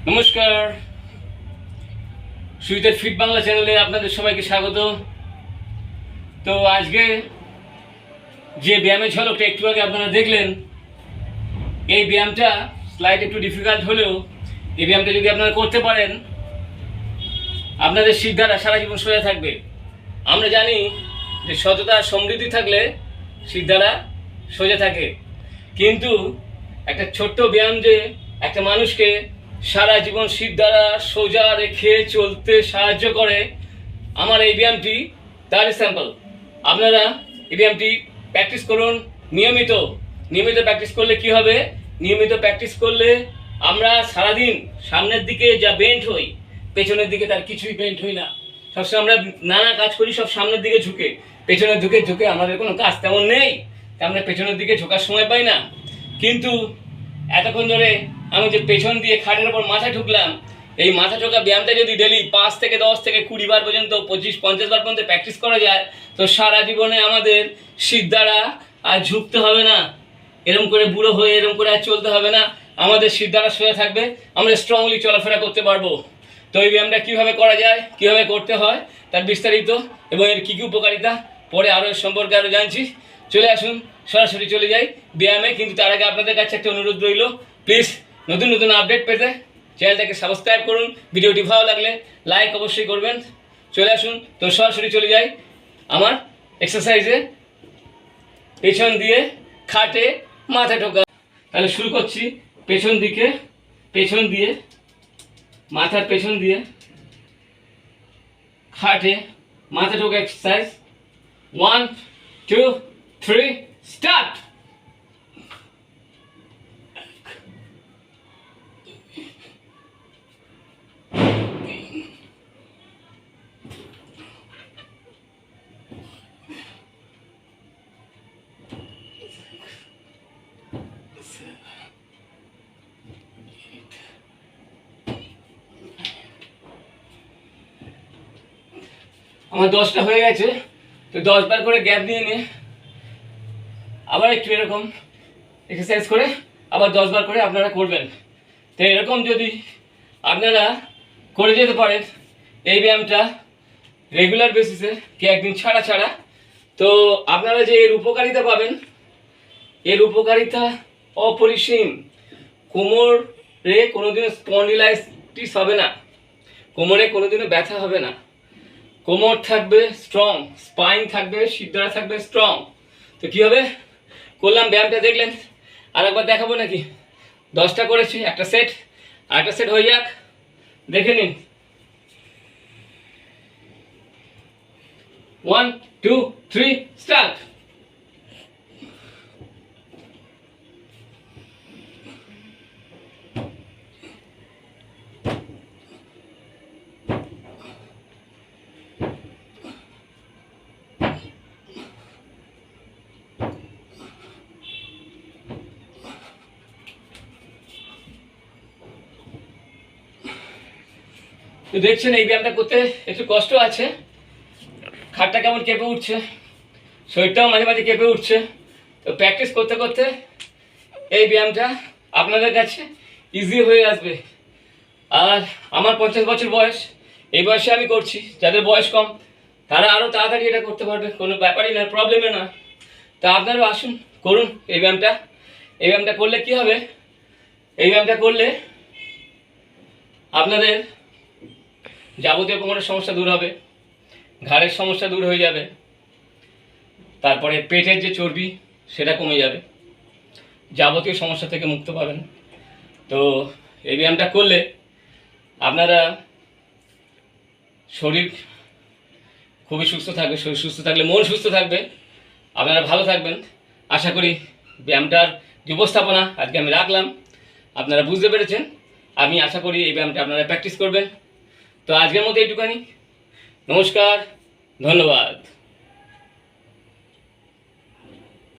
নমস্কার, সুইটের ফিট বাংলা চ্যানেলে আপনাদের সবাইকে স্বাগত। তো আজকে যে ব্যায়ামের ঝলকটা একটু আগে আপনারা দেখলেন, এই ব্যায়ামটা স্লাইড একটু ডিফিকাল্ট হলেও এই ব্যায়ামটা যদি আপনারা করতে পারেন, আপনাদের সিদ্ধারা সারা জীবন সোজা থাকবে। আমরা জানি যে সততা সমৃদ্ধি থাকলে সিদ্ধারা সোজা থাকে, কিন্তু একটা ছোট্ট ব্যায়াম যে একটা মানুষকে সারা জীবন সিদ্ধারা সোজা রেখে চলতে সাহায্য করে, আমার এই ব্যায়ামটি তার স্যাম্পল। আপনারা এই ব্যায়ামটি প্র্যাকটিস করুন নিয়মিত। নিয়মিত প্র্যাকটিস করলে কি হবে? নিয়মিত প্র্যাকটিস করলে আমরা সারাদিন সামনের দিকে যা বেন্ড হই, পেছনের দিকে তার কিছুই বেন্ড হই না। সবসময় আমরা নানা কাজ করি সব সামনের দিকে ঝুঁকে, পেছনের দিকে ঝুঁকে আমাদের কোনো কাজ তেমন নেই, আমরা পেছনের দিকে ঝোঁকার সময় পাই না। কিন্তু এতক্ষণ ধরে আমি যে পেছন দিয়ে খাটের ওপর মাথা ঠুকলাম, এই মাথা ঠোকা ব্যায়ামটা যদি ডেলি 5 থেকে 10 থেকে 20 বার পর্যন্ত, 25-50 বার পর্যন্ত প্র্যাকটিস করা যায়, তো সারা জীবনে আমাদের সিদ্ধারা আর ঝুঁকতে হবে না। এরকম করে বুড়ো হয়ে এরকম করে আর চলতে হবে না, আমাদের সিদ্ধারা সোজা থাকবে, আমরা স্ট্রংলি চলাফেরা করতে পারবো। তো এই ব্যায়ামটা কীভাবে করা যায়, কীভাবে করতে হয়, তার বিস্তারিত এবং এর কী কী উপকারিতা পরে আরও এর সম্পর্কে আরও জানছি। চলে আসুন, সরাসরি চলে যাই ব্যায়ামে। কিন্তু তার আগে আপনাদের কাছে একটা অনুরোধ রইল, প্লিজ নতুন নতুন আপডেট পেতে চ্যানেলটাকে সাবস্ক্রাইব করুন, ভিডিওটি ভালো লাগলে লাইক অবশ্যই করবেন। চলে আসুন, তো সরাসরি চলে যাই আমার এক্সারসাইজে, পেছন দিয়ে খাটে মাথা ঠোকা। তাহলে শুরু করছি পেছন দিকে, পেছন দিয়ে মাথার পেছন দিয়ে খাটে মাথা ঠোকা এক্সারসাইজ। 1 2 3 স্টার্ট। আমার 10টা হয়ে গেছে, তো 10 বার করে গ্যাপ দিয়ে নিয়ে আবার একটু এরকম এক্সারসাইজ করে আবার 10 বার করে আপনারা করবেন। তো এরকম যদি আপনারা করে যেতে পারেন এই ব্যায়ামটা রেগুলার বেসিসে, কি একদিন ছাড়া ছাড়া, তো আপনারা যে এর উপকারিতা পাবেন, এর উপকারিতা অপরিসীম। কোমরে কোনোদিনও স্পন্ডিলাইটিস হবে না, কোমরে কোনোদিনও ব্যথা হবে না, কোমর থাকবে স্ট্রং, স্পাইন থাকবে, সিদ্ধারা থাকবে স্ট্রং। তো কী হবে? করলাম ব্যায়ামটা দেখলেন, আর একবার দেখাবো নাকি? 10টা করেছি, একটা সেট, আর একটা সেট হয়ে যাক, দেখে নিন। 1 2 3 স্টার্ট। তো দেখছেন এই ব্যায়ামটা করতে একটু কষ্ট আছে, খাটটা কেমন কেঁপে উঠছে, শরীরটাও মাঝে মাঝে কেঁপে উঠছে। তো প্র্যাকটিস করতে করতে এই ব্যায়ামটা আপনাদের কাছে ইজি হয়ে আসবে। আর আমার 50 বছর বয়স, এই বয়সে আমি করছি, যাদের বয়স কম তারা আরও তাড়াতাড়ি এটা করতে পারবে, কোনো ব্যাপারই না, প্রবলেমে না। তা আপনারাও আসুন, করুন এই ব্যায়ামটা। এই ব্যায়ামটা করলে কি হবে? এই ব্যায়ামটা করলে আপনাদের যাবতীয় কোমরের সমস্যা দূর হবে, ঘাড়ের সমস্যা দূর হয়ে যাবে, তারপরে পেটের যে চর্বি সেটা কমে যাবে, যাবতীয় সমস্যা থেকে মুক্ত পাবেন। তো এই ব্যায়ামটা করলে আপনারা শরীর খুবই সুস্থ থাকবে, শরীর সুস্থ থাকলে মন সুস্থ থাকবে, আপনারা ভালো থাকবেন। আশা করি ব্যায়ামটার যে উপস্থাপনা আজকে আমি রাখলাম আপনারা বুঝতে পেরেছেন। আমি আশা করি এই ব্যায়ামটা আপনারা প্র্যাকটিস করবেন। তো আজকের মতো এইটুখানি। নমস্কার, ধন্যবাদ।